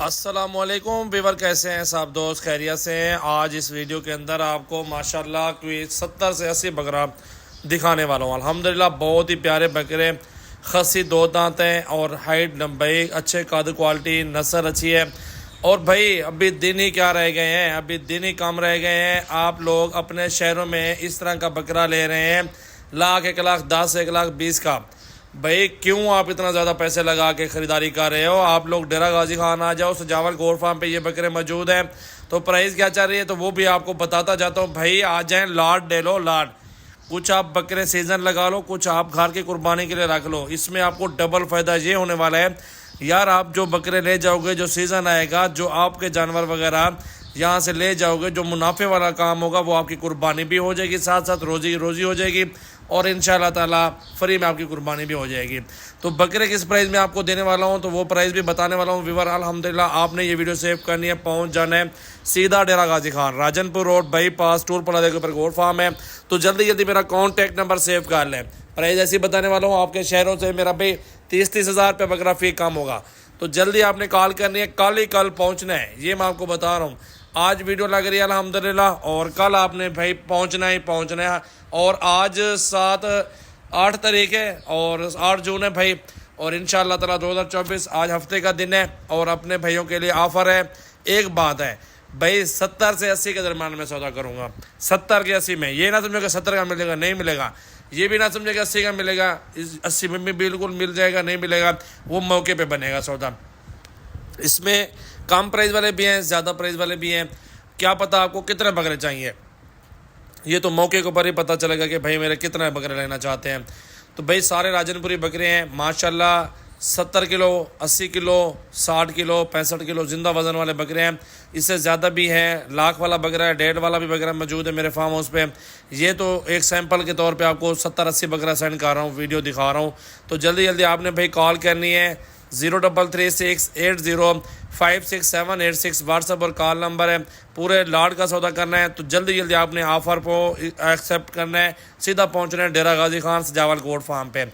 अस्सलामुअलैकुम वीवर, कैसे हैं सब दोस्त? खैरियत से हैं। आज इस वीडियो के अंदर आपको माशाल्लाह कोई 70 से 80 बकरा दिखाने वाला हूँ। अल्हम्दुलिल्लाह बहुत ही प्यारे बकरे, खसी दो दांत हैं और हाइट लंबाई अच्छे, कद क्वालिटी, नस्ल अच्छी है। और भाई अभी दिन ही क्या रह गए हैं, अभी दिन ही कम रह गए हैं। आप लोग अपने शहरों में इस तरह का बकरा ले रहे हैं, लाख, 1,10,000, 1,20,000 का। भाई क्यों आप इतना ज़्यादा पैसे लगा के ख़रीदारी कर रहे हो? आप लोग डेरा गाजी खान आ जाओ, सजावल गोट फार्म पे ये बकरे मौजूद हैं। तो प्राइस क्या चल रही है तो वो भी आपको बताता जाता हूँ। भाई आ जाएं, लाड ले लो, लाड। कुछ आप बकरे सीज़न लगा लो, कुछ आप घर की कुर्बानी के लिए रख लो। इसमें आपको डबल फ़ायदा ये होने वाला है यार, आप जो बकरे ले जाओगे, जो सीज़न आएगा, जो आपके जानवर वगैरह यहाँ से ले जाओगे, जो मुनाफे वाला काम होगा वो आपकी कुर्बानी भी हो जाएगी, साथ साथ रोज़ी रोज़ी हो जाएगी और इंशाल्लाह ताला फ्री में आपकी कुर्बानी भी हो जाएगी। तो बकरे किस प्राइस में आपको देने वाला हूँ तो वो प्राइस भी बताने वाला हूँ। व्यूअर अल्हम्दुलिल्लाह आपने ये वीडियो सेव करनी है, पहुँच जाना है सीधा Dera Ghazi Khan, Rajanpur road, bypass, toll plaza के ऊपर गोट फार्म है। तो जल्दी जल्दी मेरा कॉन्टैक्ट नंबर सेव कर लें। प्राइस ऐसी बताने वाला हूँ, आपके शहरों से मेरा भाई 30-30 हज़ार रुपये बकरा फी कम होगा। तो जल्दी आपने कॉल करनी है, कल ही कल पहुँचना है, ये मैं आपको बता रहा हूँ। आज वीडियो लग रही है अल्हम्दुलिल्लाह और कल आपने भाई पहुंचना ही पहुंचना है। और आज 8 तारीख है और 8 जून है भाई, और इंशाल्लाह ताला 2024 आज हफ्ते का दिन है। और अपने भाइयों के लिए ऑफ़र है। एक बात है भाई, 70 से 80 के दरम्यान में सौदा करूँगा। 70 के 80 में, ये ना समझो कि 70 का मिलेगा, नहीं मिलेगा। ये भी ना समझे कि 80 का मिलेगा, इस 80 में भी बिल्कुल मिल जाएगा, नहीं मिलेगा, वो मौके पे बनेगा सौदा। इसमें कम प्राइस वाले भी हैं, ज़्यादा प्राइस वाले भी हैं। क्या पता आपको कितने बकरे चाहिए, ये तो मौके के ऊपर ही पता चलेगा कि भाई मेरे कितने बकरे लेना चाहते हैं। तो भाई सारे राजनपुरी बकरे हैं माशाल्लाह, 70 किलो, 80 किलो, 60 किलो, 65 किलो जिंदा वज़न वाले बकरे हैं। इससे ज़्यादा भी हैं, लाख वाला बकरा है, 1.5 वाला भी बकरा मौजूद है मेरे फार्म हाउस पे। ये तो एक सैंपल के तौर पे आपको 70-80 बकरा सेंड कर रहा हूँ, वीडियो दिखा रहा हूँ। तो जल्दी जल्दी आपने भाई कॉल करनी है, 0336805676 व्हाट्सएप और कॉल नंबर है। पूरे लाड का सौदा करना है तो जल्दी जल्दी आपने ऑफ़र को एक्सेप्ट करना है, सीधा पहुंचना है डेरा गाजी खान सजावल गोट फार्म पे।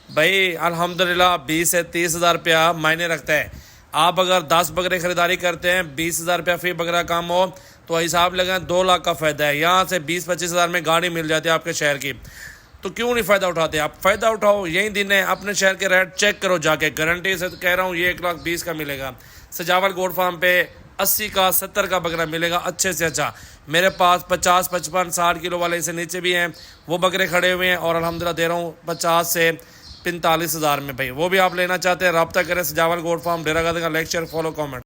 भाई अल्हम्दुलिल्लाह 20 से 30 हज़ार रुपया मायने रखता है। आप अगर 10 बकरे ख़रीदारी करते हैं, 20 हज़ार रुपया फी बकरा कम हो तो हिसाब लगाएं 2 लाख का फ़ायदा है। यहाँ से 20-25 हज़ार में गाड़ी मिल जाती है आपके शहर की। तो क्यों नहीं फ़ायदा उठाते? आप फ़ायदा उठाओ, यही दिन है। अपने शहर के रेट चेक करो जाके, गारंटी से कह रहा हूँ ये 1,20,000 का मिलेगा। सजावल गोट फार्म पे 80 का, 70 का बकरा मिलेगा अच्छे से अच्छा। मेरे पास 50, 55, 60 किलो वाले से नीचे भी हैं, वो बकरे खड़े हुए हैं और अल्हम्दुलिल्लाह दे रहा हूँ 50 से 45 हज़ार में। भाई वो भी आप लेना चाहते हैं, रब्ता करें। सजावल गोट फार्म, डेरा गाजी का, लेक्चर फॉलो कमेंट।